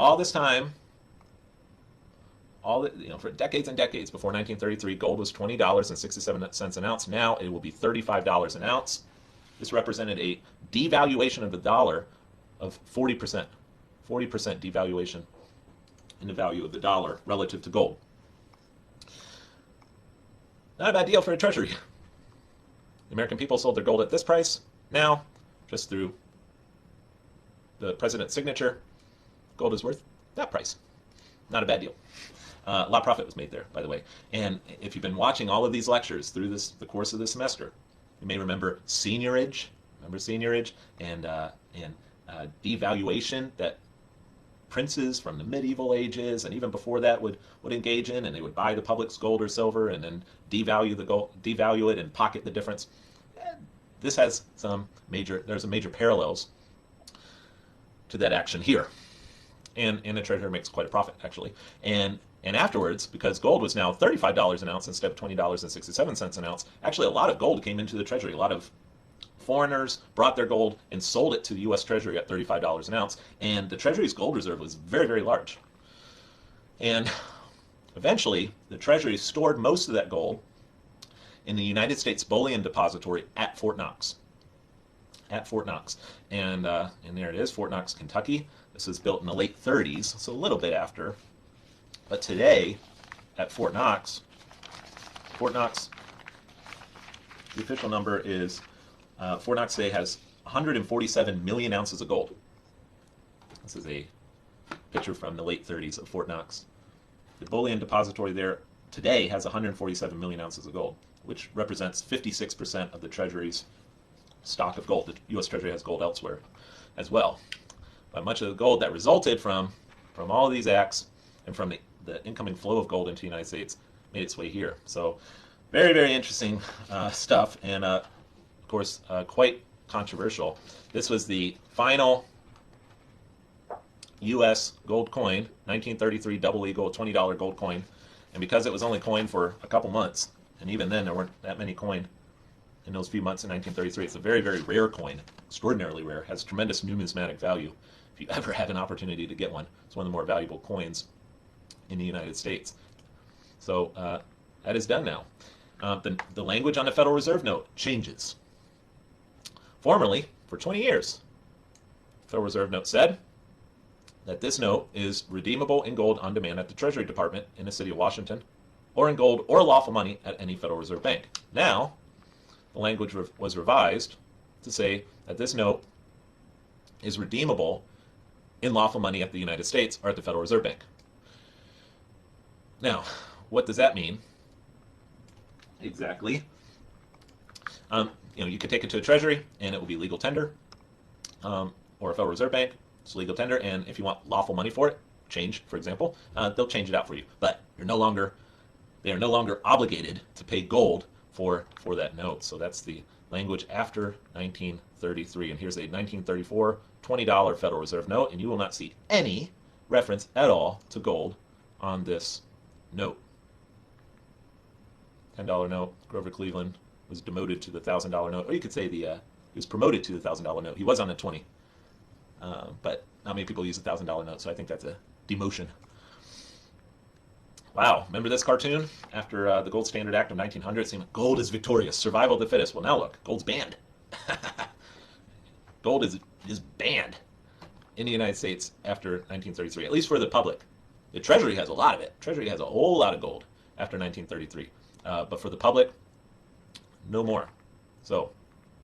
all this time, for decades and decades before 1933, gold was $20.67 an ounce. Now it will be $35 an ounce. This represented a devaluation of the dollar of 40%. 40% devaluation in the value of the dollar relative to gold. Not a bad deal for a treasury. The American people sold their gold at this price. Now, just through the president's signature, gold is worth that price. Not a bad deal. A lot of profit was made there, by the way. And if you've been watching all of these lectures through the course of the semester, you may remember seigniorage. Remember seigniorage and devaluation that princes from the medieval ages and even before that would engage in, and they would buy the public's gold or silver and then devalue it and pocket the difference. This has there's some major parallels to that action here. And the treasury makes quite a profit, actually. And afterwards, because gold was now $35 an ounce instead of $20.67 an ounce, actually a lot of gold came into the treasury. A lot of foreigners brought their gold and sold it to the U.S. Treasury at $35 an ounce, and the Treasury's gold reserve was very, very large. And eventually, the Treasury stored most of that gold in the United States Bullion Depository at Fort Knox. At Fort Knox. And there it is, Fort Knox, Kentucky. This was built in the late 30s, so a little bit after. But today, at Fort Knox, the official number is Fort Knox today has 147 million ounces of gold. This is a picture from the late 30s of Fort Knox. The bullion depository there today has 147 million ounces of gold, which represents 56% of the Treasury's stock of gold. The U.S. Treasury has gold elsewhere as well. But much of the gold that resulted from all of these acts and from the incoming flow of gold into the United States made its way here. So very, very interesting stuff, and of course quite controversial. This was the final U.S. gold coin, 1933 double eagle $20 gold coin, and because it was only coined for a couple months, and even then there weren't that many coined in those few months in 1933, it's a very, very rare coin, extraordinarily rare, has tremendous numismatic value. If you ever have an opportunity to get one, it's one of the more valuable coins in the United States. So that is done now. The language on the Federal Reserve note changes. Formerly, for 20 years, the Federal Reserve note said that this note is redeemable in gold on demand at the Treasury Department in the city of Washington, or in gold or lawful money at any Federal Reserve bank. Now, the language was revised to say that this note is redeemable in lawful money at the United States or at the Federal Reserve Bank. Now, what does that mean exactly? You could take it to a Treasury and it will be legal tender, or a Federal Reserve Bank, it's legal tender, and if you want lawful money for it, change, for example, they'll change it out for you. But they are no longer obligated to pay gold for that note. So that's the language after 1933. And here's a 1934 $20 Federal Reserve note, and you will not see any reference at all to gold on this note. $10 note, Grover Cleveland was demoted to the $1,000 note, or you could say he was promoted to the $1,000 note. He was on the 20, but not many people use the $1,000 note, so I think that's a demotion. Wow, remember this cartoon? After the Gold Standard Act of 1900, it seemed like gold is victorious, survival of the fittest. Well, now look, gold's banned. Gold is banned in the United States after 1933, at least for the public. The Treasury has a lot of it. Treasury has a whole lot of gold after 1933. But for the public, no more. So